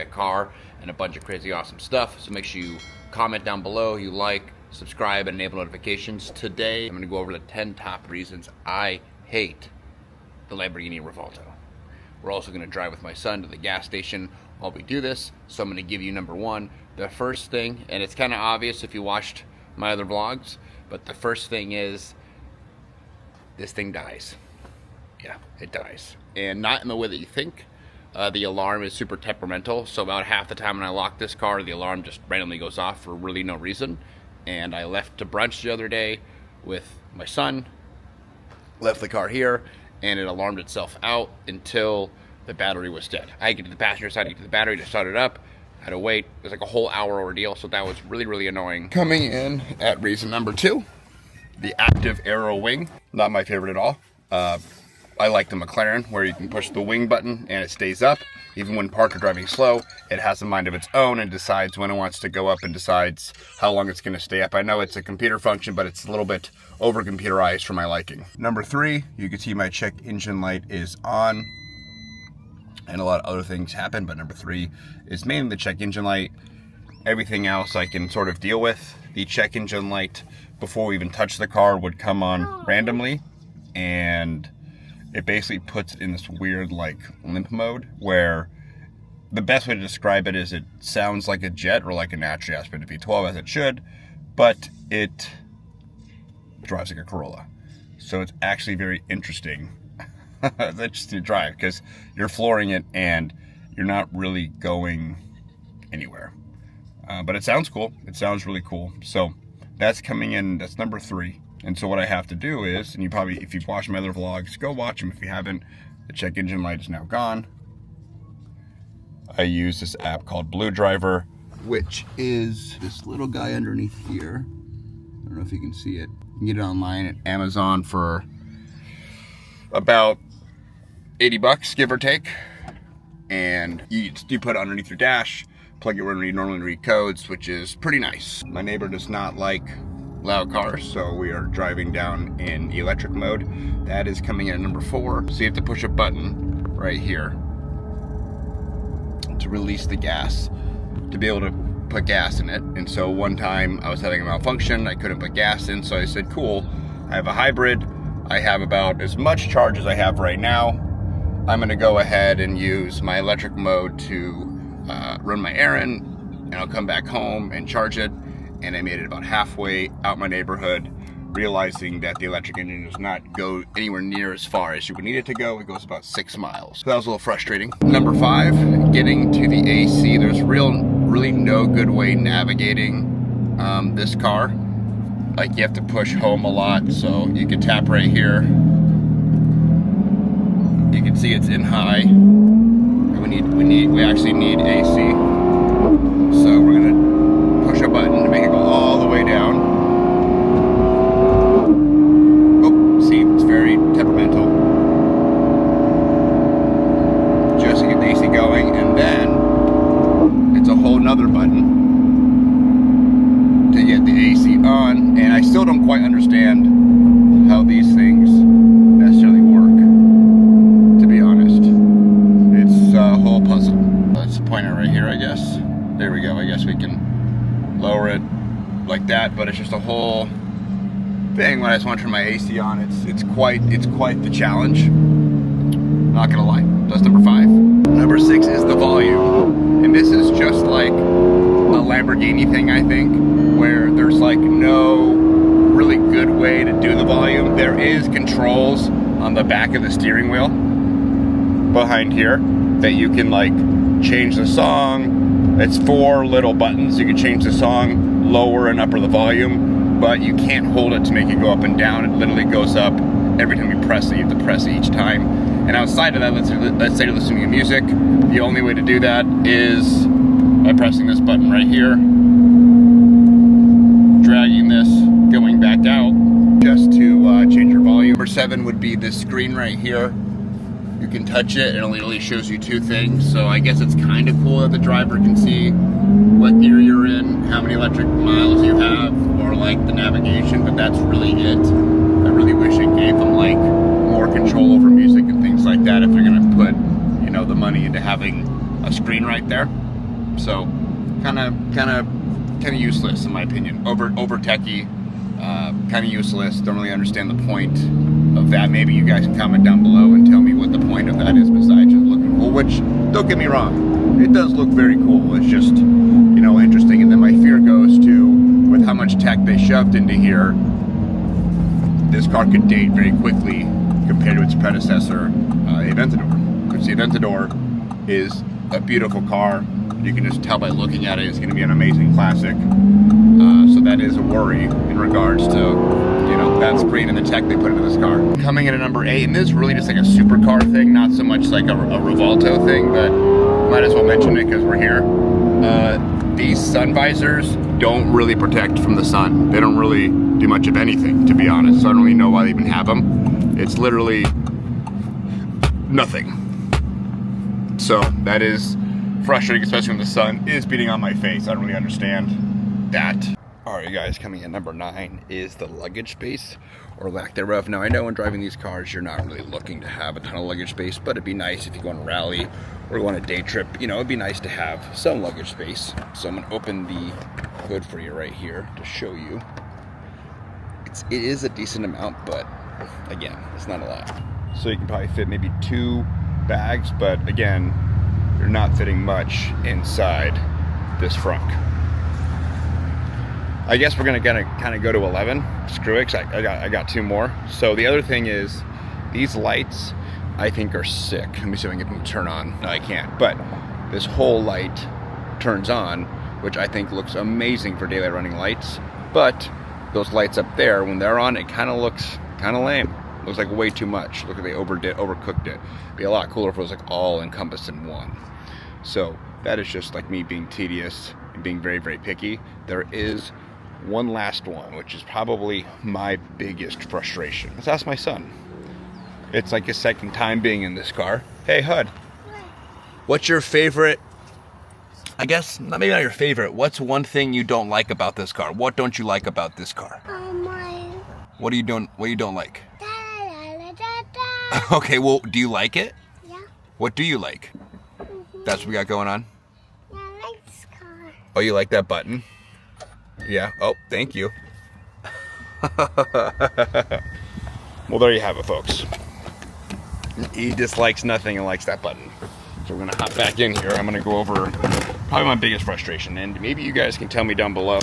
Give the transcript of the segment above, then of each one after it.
car and a bunch of crazy awesome stuff. So make sure you comment down below, you like, subscribe, and enable notifications. Today, I'm gonna go over the 10 top reasons I hate the Lamborghini Revuelto. We're also gonna drive with my son to the gas station while we do this. So I'm gonna give you number one. The first thing, and it's kind of obvious if you watched my other vlogs, but the first thing is this thing dies. Yeah, it dies. And not in the way that you think. The alarm is super temperamental, so about half the time when I lock this car, the alarm just randomly goes off for really no reason. And I left to brunch the other day with my son, left the car here, and it alarmed itself out until the battery was dead. I had to get to the passenger side to get to the battery to start it up. I had to wait. It was like a whole hour ordeal, so that was really, really annoying. Coming in at reason number two, the active aero wing. Not my favorite at all. I like the McLaren, where you can push the wing button and it stays up. Even when parked or driving slow, it has a mind of its own and decides when it wants to go up and decides how long it's gonna stay up. I know it's a computer function, but it's a little bit over computerized for my liking. Number three, you can see my check engine light is on, and a lot of other things happen, but number three is mainly the check engine light. Everything else I can sort of deal with. The check engine light, before we even touch the car, would come on randomly, and it basically puts in this weird like limp mode, where the best way to describe it is it sounds like a jet or like a naturally aspirated V12, as it should, but it drives like a Corolla. So it's actually very interesting. It's interesting to drive because you're flooring it and you're not really going anywhere. But it sounds cool. It sounds really cool. So that's coming in, that's number three. And so what I have to do is, and you probably, if you've watched my other vlogs, go watch them if you haven't. The check engine light is now gone. I use this app called Blue Driver, which is this little guy underneath here. I don't know if you can see it. You can get it online at Amazon for about 80 bucks, give or take. And you put it underneath your dash, plug it where you normally read codes, which is pretty nice. My neighbor does not like loud cars, so we are driving down in electric mode. That is coming in at number four. So you have to push a button right here to release the gas, to be able to put gas in it. And so one time I was having a malfunction, I couldn't put gas in, so I said, cool, I have a hybrid, I have about as much charge as I have right now. I'm gonna go ahead and use my electric mode to run my errand, and I'll come back home and charge it. And I made it about halfway out my neighborhood, realizing that the electric engine does not go anywhere near as far as you would need it to go. It goes about 6 miles. So that was a little frustrating. Number five, getting to the AC. There's really no good way navigating this car. Like, you have to push home a lot, so you can tap right here. You can see it's in high. And we actually need AC. So we're gonna push a button to make it go all the way down. Oh, see, it's very temperamental. Just to get the AC going, and then it's a whole nother button to get the AC on. And I still don't quite understand how these things necessarily work, to be honest. It's a whole puzzle. Let's point it right here, I guess. There we go. I guess we can lower it like that, but it's just a whole thing. When I just want to turn my AC on, it's quite the challenge. Not gonna lie. That's number five. Number six is the volume, and this is just like a Lamborghini thing, I think, where there's like no really good way to do the volume. There is controls on the back of the steering wheel behind here that you can like change the song. It's 4 little buttons. You can change the song, lower and upper the volume, but you can't hold it to make it go up and down. It literally goes up every time you press it. You have to press it each time. And outside of that, let's say you're listening to music, the only way to do that is by pressing this button right here, dragging this, going back out, just to change your volume. Number 7 would be this screen right here. You can touch it and it literally shows you 2 things. So I guess it's kind of cool that the driver can see what gear you're in, how many electric miles you have, or like the navigation, but that's really it. I really wish it gave them like more control over music and things like that if they're gonna put, you know, the money into having a screen right there. So kind of useless in my opinion. Over techie, kind of useless. Don't really understand the point of that. Maybe you guys can comment down below and tell me what the point of that is besides just looking cool. Which, don't get me wrong, it does look very cool. It's just, you know, interesting. And then my fear goes to, with how much tech they shoved into here, this car could date very quickly compared to its predecessor, Aventador. Which the Aventador is a beautiful car. You can just tell by looking at it, it's going to be an amazing classic. So that is a worry in regards to, you know, that screen and the tech they put into this car. Coming in at number 8, and this is really just like a supercar thing, not so much like a Revuelto thing, but might as well mention it because we're here. These sun visors don't really protect from the sun. They don't really do much of anything, to be honest. So I don't really know why they even have them. It's literally nothing. So that is frustrating, especially when the sun is beating on my face. I don't really understand that. All right, you guys, coming in number 9 is the luggage space, or lack thereof. Now, I know when driving these cars, you're not really looking to have a ton of luggage space, but it'd be nice if you go on a rally or go on a day trip. You know, it'd be nice to have some luggage space. So I'm gonna open the hood for you right here to show you. It is a decent amount, but again, it's not a lot. So you can probably fit maybe 2 bags, but again, you're not fitting much inside this frunk. I guess we're gonna kind of go to 11. Screw it, 'cause I got 2 more. So the other thing is, these lights I think are sick. Let me see if I can get them to turn on. No, I can't. But this whole light turns on, which I think looks amazing for daylight running lights. But those lights up there, when they're on, it kind of looks kind of lame. Looks like way too much. Look, they overcooked it. It'd be a lot cooler if it was like all encompassed in one. So that is just like me being tedious and being very, very picky. There is one last one, which is probably my biggest frustration. Let's ask my son. It's like his second time being in this car. Hey, Hud. What's your favorite, I guess, maybe not your favorite, what's one thing you don't like about this car? What don't you like about this car? What do you don't like? Okay, well, do you like it? Yeah. What do you like? That's what we got going on? Yeah, I like this car. Oh, you like that button? Yeah. Oh, thank you. Well, there you have it, folks. He dislikes nothing and likes that button. So we're gonna hop back in here. I'm gonna go over probably my biggest frustration, and maybe you guys can tell me down below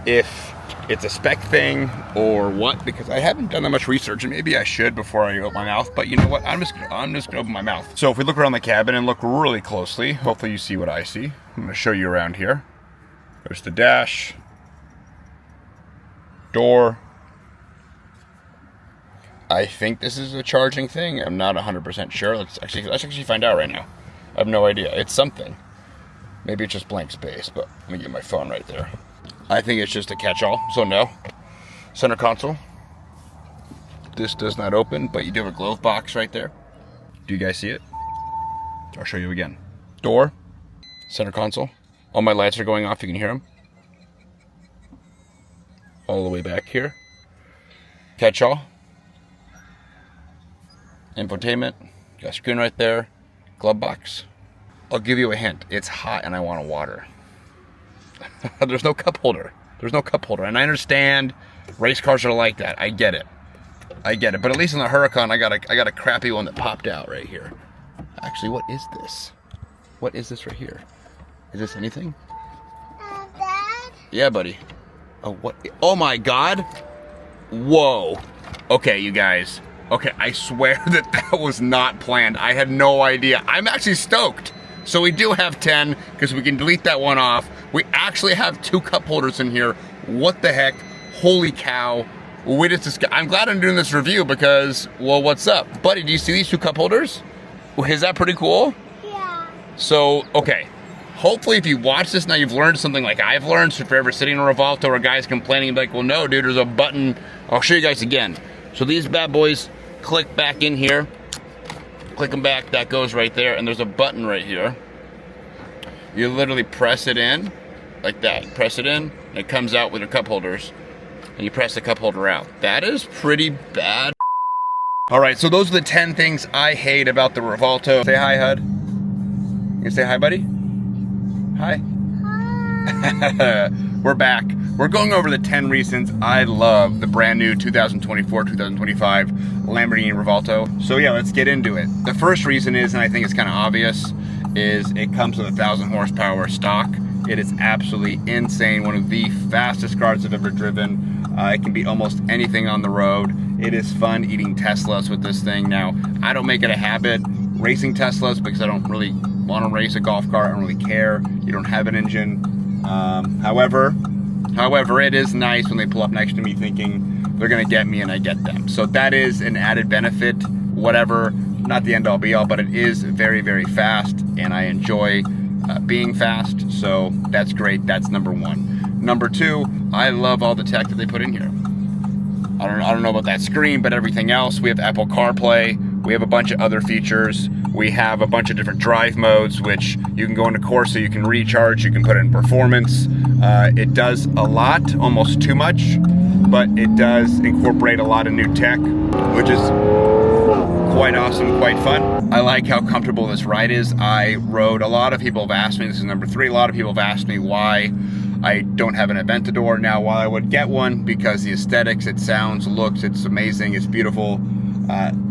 if it's a spec thing or what, because I haven't done that much research, and maybe I should before I open my mouth. But you know what? I'm just gonna open my mouth. So if we look around the cabin and look really closely, hopefully you see what I see. I'm gonna show you around here. There's the dash, door. I think this is a charging thing. I'm not 100% sure. Let's actually find out right now. I have no idea. It's something. Maybe it's just blank space, but let me get my phone right there. I think it's just a catch-all, so no. Center console. This does not open, but you do have a glove box right there. Do you guys see it? I'll show you again. Door, center console. All my lights are going off, you can hear them. All the way back here. Catch-all. Infotainment. Got a screen right there. Glove box. I'll give you a hint. It's hot and I want water. There's no cup holder. There's no cup holder. And I understand race cars are like that. I get it. I get it. But at least in the Huracan, I got a crappy one that popped out right here. Actually, what is this? What is this right here? Is this anything? Dad? Yeah, buddy. Oh, what? Oh my God. Whoa. Okay, you guys. Okay, I swear that was not planned. I had no idea. I'm actually stoked. So we do have 10, because we can delete that one off. We actually have 2 cup holders in here. What the heck? Holy cow. I'm glad I'm doing this review because, well, what's up? Buddy, do you see these 2 cup holders? Is that pretty cool? Yeah. So, okay. Hopefully if you watch this now, you've learned something like I've learned. So if you're ever sitting in a Revuelto or a guy's complaining, you'd be like, well, no, dude, there's a button. I'll show you guys again. So these bad boys click back in here. Click them back, that goes right there, and there's a button right here. You literally press it in, like that. Press it in, and it comes out with your cup holders, and you press the cup holder out. That is pretty bad. All right, so those are the 10 things I hate about the Revuelto. Say hi, Hud. You say hi, buddy? Hi. We're back. We're going over the 10 reasons I love the brand new 2024-2025 Lamborghini Revuelto. So yeah, let's get into it. The first reason is, and I think it's kind of obvious, is it comes with 1,000 horsepower stock. It is absolutely insane. One of the fastest cars I've ever driven. It can beat almost anything on the road. It is fun eating Teslas with this thing. Now, I don't make it a habit racing Teslas because I don't really want to race a golf cart. I don't really care. You don't have an engine. However, it is nice when they pull up next to me thinking they're gonna get me and I get them. So that is an added benefit, whatever, not the end all be all, but it is very, very fast and I enjoy being fast. So that's great, that's number one. Number two, I love all the tech that they put in here. I don't know about that screen, but everything else, we have Apple CarPlay, we have a bunch of other features. We have a bunch of different drive modes, which you can go into Corsa, you can recharge, you can put it in performance. It does a lot, almost too much, but it does incorporate a lot of new tech, which is quite awesome, quite fun. I like how comfortable this ride is. A lot of people have asked me, this is number three, a lot of people have asked me why I don't have an Aventador. Now, while I would get one because the aesthetics, it sounds, looks, it's amazing, it's beautiful.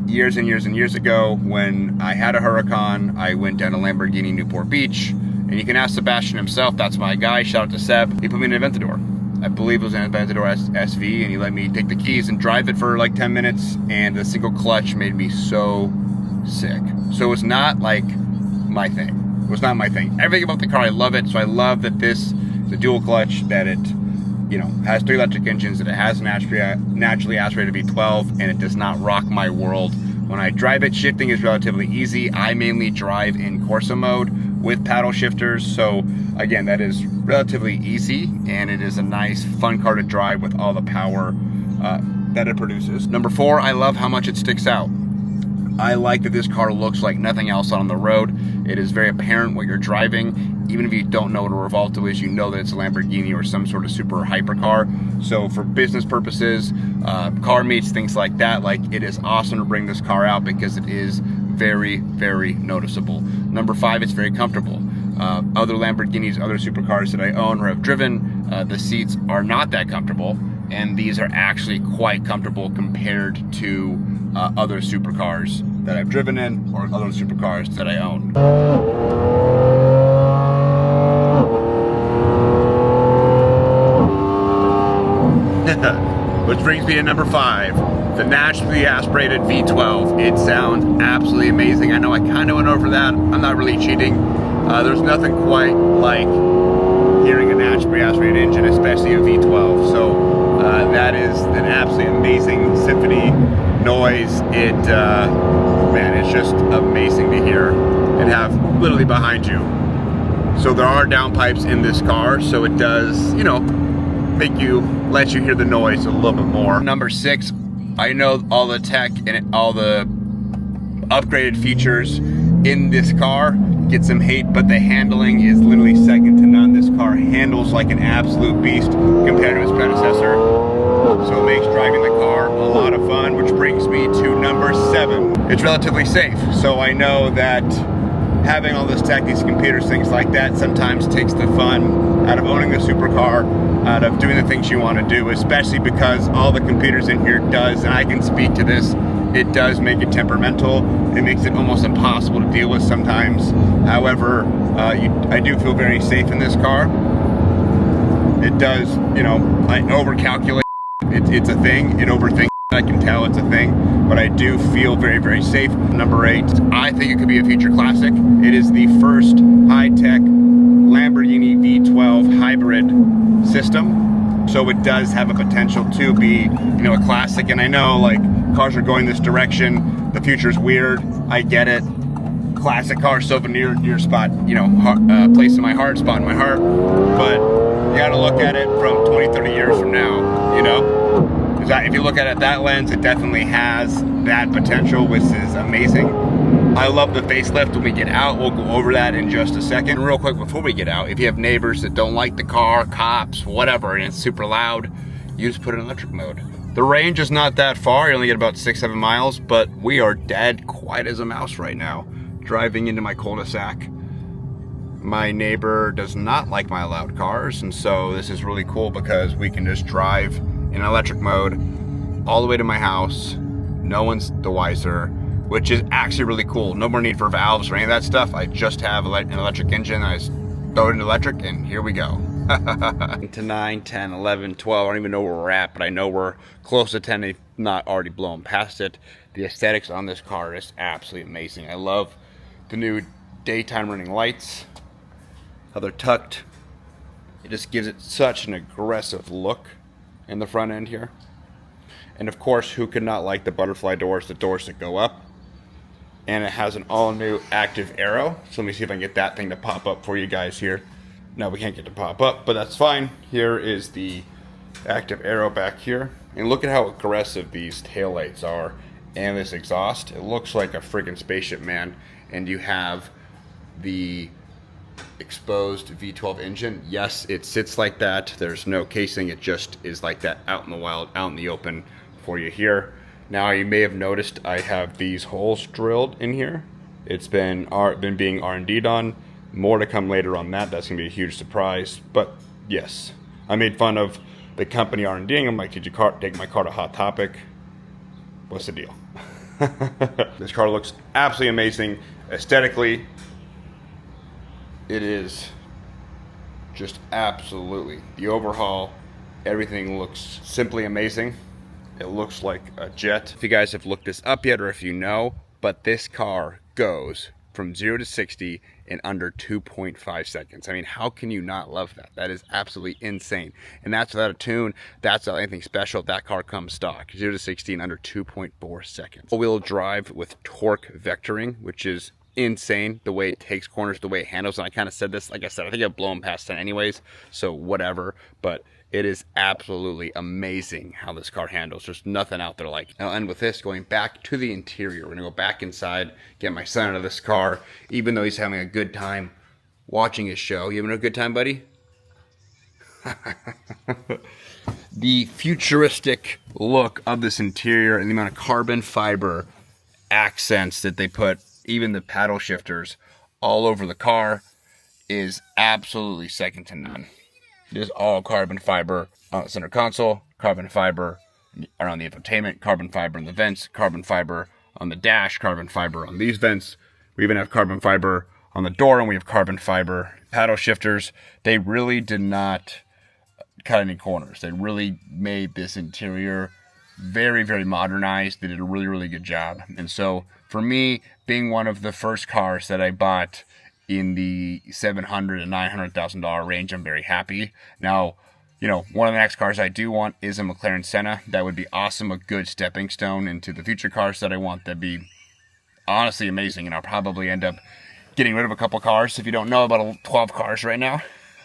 Years and years and years ago, when I had a Huracan, I went down to Lamborghini Newport Beach, and you can ask Sebastian himself, that's my guy, shout out to Seb. He put me in an Aventador. I believe it was an Aventador SV, and he let me take the keys and drive it for like 10 minutes, and the single clutch made me so sick. So it's not like my thing. It was not my thing. Everything about the car, I love it, so I love that this is a dual clutch, that it has 3 electric engines, that it has a naturally aspirated V12, and it does not rock my world. When I drive it, shifting is relatively easy. I mainly drive in Corsa mode with paddle shifters, so again, that is relatively easy, and it is a nice, fun car to drive with all the power that it produces. Number 4, I love how much it sticks out. I like that this car looks like nothing else on the road. It is very apparent what you're driving. Even if you don't know what a Revuelto is, you know that it's a Lamborghini or some sort of super hypercar. So for business purposes, car meets, things like that, like it is awesome to bring this car out because it is very, very noticeable. Number 5, it's very comfortable. Other Lamborghinis, other supercars that I own or have driven, the seats are not that comfortable, and these are actually quite comfortable compared to other supercars that I've driven in or other supercars that I own. Which brings me to number 5, the naturally aspirated V12. It sounds absolutely amazing. I know I kind of went over that. I'm not really cheating. There's nothing quite like hearing a naturally aspirated engine, especially a V12. So that is an absolutely amazing symphony noise. Man, it's just amazing to hear and have literally behind you. So there are downpipes in this car, so it does, let you hear the noise a little bit more. Number 6, I know all the tech and all the upgraded features in this car get some hate, but the handling is literally second to none. This car handles like an absolute beast compared to its predecessor. So it makes driving the car a lot of fun, which brings me to number 7. It's relatively safe. So I know that having all this tech, these computers, things like that, sometimes takes the fun out of owning a supercar, out of doing the things you want to do, especially because all the computers in here does, and I can speak to this, it does make it temperamental. It makes it almost impossible to deal with sometimes. However, I do feel very safe in this car. It does, I overcalculate. It's a thing. It overthinks. I can tell it's a thing, but I do feel very, very safe. Number 8, I think it could be a future classic. It is the first high-tech Lamborghini V12 hybrid system, so it does have a potential to be, a classic. And I know, like, cars are going this direction. The future's weird. I get it. Classic car, souvenir, your spot, place in my heart, spot in my heart. But you got to look at it from 20, 30 years from now. If you look at it that lens, it definitely has that potential, which is amazing. I love the facelift. When we get out, we'll go over that in just a second. Real quick before we get out, if you have neighbors that don't like the car, cops, whatever, and it's super loud, you just put it in electric mode. The range is not that far. You only get about 6-7 miles, but we are dead quiet as a mouse right now, driving into my cul-de-sac. My neighbor does not like my loud cars, and so this is really cool because we can just drive in electric mode all the way to my house. No one's the wiser, which is actually really cool. No more need for valves or any of that stuff. I just have an electric engine. I just throw it into electric, and here we go. To 9, 10, 11, 12. I don't even know where we're at, but I know we're close to 10, if not already blown past it. The aesthetics on this car is absolutely amazing. I love the new daytime running lights, how they're tucked. It just gives it such an aggressive look in the front end here. And of course, who could not like the butterfly doors, the doors that go up. And it has an all new active arrow. So let me see if I can get that thing to pop up for you guys here. No, we can't get it to pop up, but that's fine. Here is the active arrow back here. And look at how aggressive these taillights are and this exhaust. It looks like a friggin' spaceship, man. And you have the exposed V12 engine. Yes, it sits like that. There's no casing. It just is like that out in the wild, out in the open for you here. Now, you may have noticed I have these holes drilled in here. It's been being R&D'd on. More to come later on that. That's going to be a huge surprise. But yes, I made fun of the company R&D'ing. I'm like, did you take my car to Hot Topic? What's the deal? This car looks absolutely amazing. Aesthetically, it is just absolutely. The overhaul, everything looks simply amazing. It looks like a jet. If you guys have looked this up yet, or if you know, but this car goes from 0 to 60 in under 2.5 seconds. I mean, how can you not love that? That is absolutely insane. And that's without a tune. That's without anything special. That car comes stock. 0 to 60 in under 2.4 seconds. All-wheel drive with torque vectoring, which is insane. The way it takes corners, the way it handles. And I kind of said this, like I said, I think I've blown past 10 anyways, so whatever. But it is absolutely amazing how this car handles. There's nothing out there like. I'll end with this, going back to the interior. We're gonna go back inside, get my son out of this car, even though he's having a good time watching his show. You having a good time, buddy? The futuristic look of this interior and the amount of carbon fiber accents that they put, even the paddle shifters, all over the car is absolutely second to none. It is all carbon fiber on the center console, carbon fiber around the infotainment, carbon fiber in the vents, carbon fiber on the dash, carbon fiber on these vents. We even have carbon fiber on the door, and we have carbon fiber paddle shifters. They really did not cut any corners. They really made this interior very, very modernized. They did a really, really good job. And so for me, being one of the first cars that I bought in the $700,000 and $900,000 range, I'm very happy. Now, you know, one of the next cars I do want is a McLaren Senna. That would be awesome, a good stepping stone into the future cars that I want. That'd be honestly amazing, and I'll probably end up getting rid of a couple cars. If you don't know, about 12 cars right now.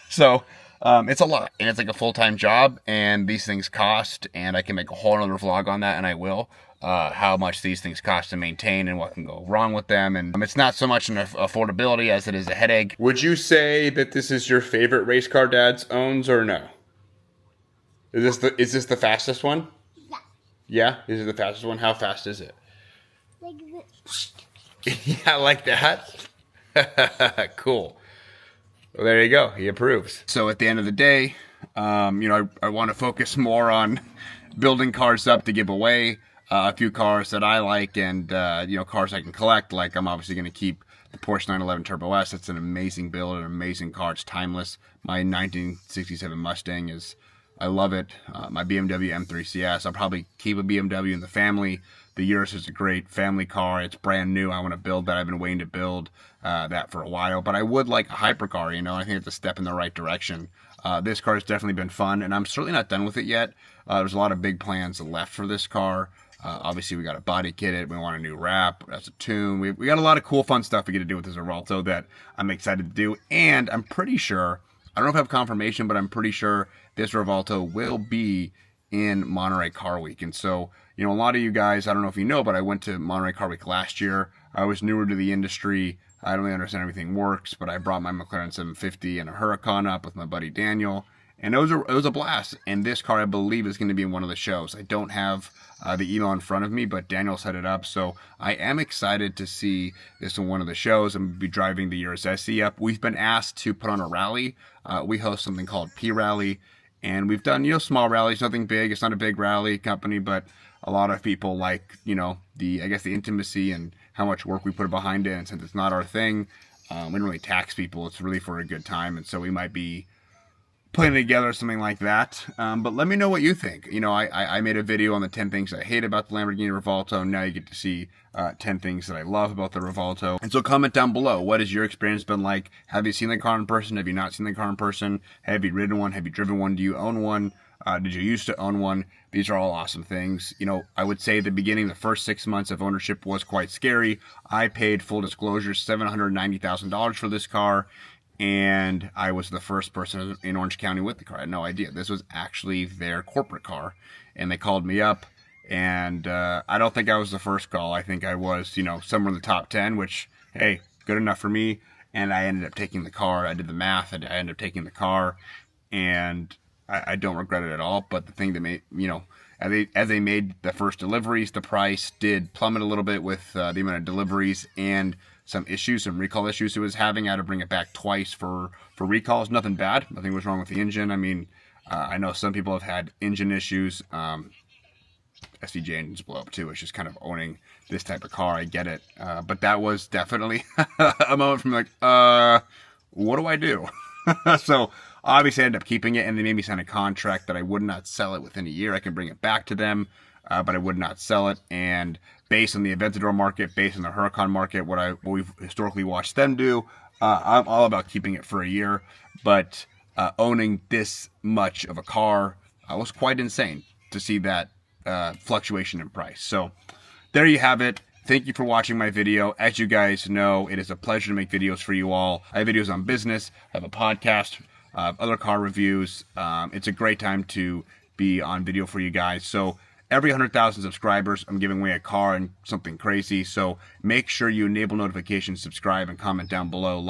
So it's a lot, and it's like a full-time job, and these things cost, and I can make a whole other vlog on that, and I will. How much these things cost to maintain and what can go wrong with them. And it's not so much an affordability as it is a headache. Would you say that this is your favorite race car Dad's owns, or no? Is this the fastest one? Yeah. Yeah? Is it the fastest one? How fast is it? Like this. Yeah, like that? Cool. Well, there you go. He approves. So at the end of the day, you know, I want to focus more on building cars up to give away. A few cars that I like, and you know, cars I can collect. Like, I'm obviously going to keep the Porsche 911 Turbo S. It's an amazing build, an amazing car. It's timeless. My 1967 Mustang is, I love it. My BMW M3 CS. I'll probably keep a BMW in the family. The Urus is a great family car. It's brand new. I want to build that. I've been waiting to build that for a while. But I would like a hypercar. You know, I think it's a step in the right direction. This car has definitely been fun, and I'm certainly not done with it yet. There's a lot of big plans left for this car. Obviously, we got to body kit it. We want a new wrap. That's a tune. We got a lot of cool, fun stuff we get to do with this Revuelto that I'm excited to do. And I'm pretty sure, I don't know if I have confirmation, but I'm pretty sure this Revuelto will be in Monterey Car Week. And so, you know, a lot of you guys, I don't know if you know, but I went to Monterey Car Week last year. I was newer to the industry. I don't really understand how everything works, but I brought my McLaren 750 and a Huracan up with my buddy Daniel. And it was a blast. And this car, I believe, is going to be in one of the shows. I don't have the email in front of me, but Daniel set it up. So I am excited to see this in one of the shows. I'm going to be driving the Urus SE up. We've been asked to put on a rally. We host something called P Rally. And we've done, small rallies, nothing big. It's not a big rally company, but a lot of people like, the intimacy and how much work we put behind it. And since it's not our thing, we don't really tax people. It's really for a good time. And so we might be putting together something like that. But let me know what you think. I made a video on the 10 things I hate about the Lamborghini Revuelto. Now you get to see 10 things that I love about the Revuelto. And so comment down below. What has your experience been like? Have you seen the car in person? Have you not seen the car in person? Have you ridden one? Have you driven one? Do you own one? Did you used to own one? These are all awesome things. I would say at the beginning, the first 6 months of ownership was quite scary. I paid, full disclosure, $790,000 for this car. And I was the first person in Orange County with the car. I had no idea. This was actually their corporate car. And they called me up. And I don't think I was the first call. I think I was, somewhere in the top 10, which, hey, good enough for me. And I ended up taking the car. I did the math. I ended up taking the car. And I don't regret it at all. But the thing that made, as they made the first deliveries, the price did plummet a little bit with the amount of deliveries and some recall issues it was having. I had to bring it back twice for recalls. Nothing bad. Nothing was wrong with the engine. I mean, I know some people have had engine issues. SVJ engines blow up too. It's just kind of owning this type of car. I get it. But that was definitely a moment from what do I do? So obviously I ended up keeping it, and they made me sign a contract that I would not sell it within a year. I can bring it back to them, but I would not sell it. And based on the Aventador market, based on the Huracan market, what we've historically watched them do, I'm all about keeping it for a year. But owning this much of a car was quite insane to see that fluctuation in price. So there you have it. Thank you for watching my video. As you guys know, it is a pleasure to make videos for you all. I have videos on business, I have a podcast, other car reviews. It's a great time to be on video for you guys. So every 100,000 subscribers, I'm giving away a car and something crazy. So make sure you enable notifications, subscribe, and comment down below.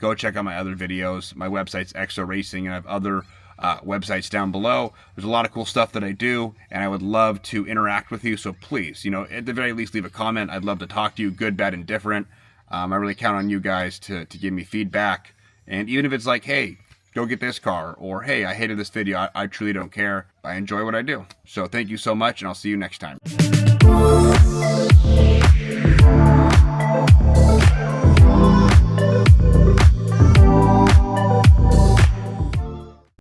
Go check out my other videos. My website's EXO Racing, and I have other websites down below. There's a lot of cool stuff that I do, and I would love to interact with you. So please, at the very least, leave a comment. I'd love to talk to you, good, bad, and different. I really count on you guys to give me feedback. And even if it's like, hey, go get this car, or hey, I hated this video, I truly don't care. I enjoy what I do. So thank you so much, and I'll see you next time.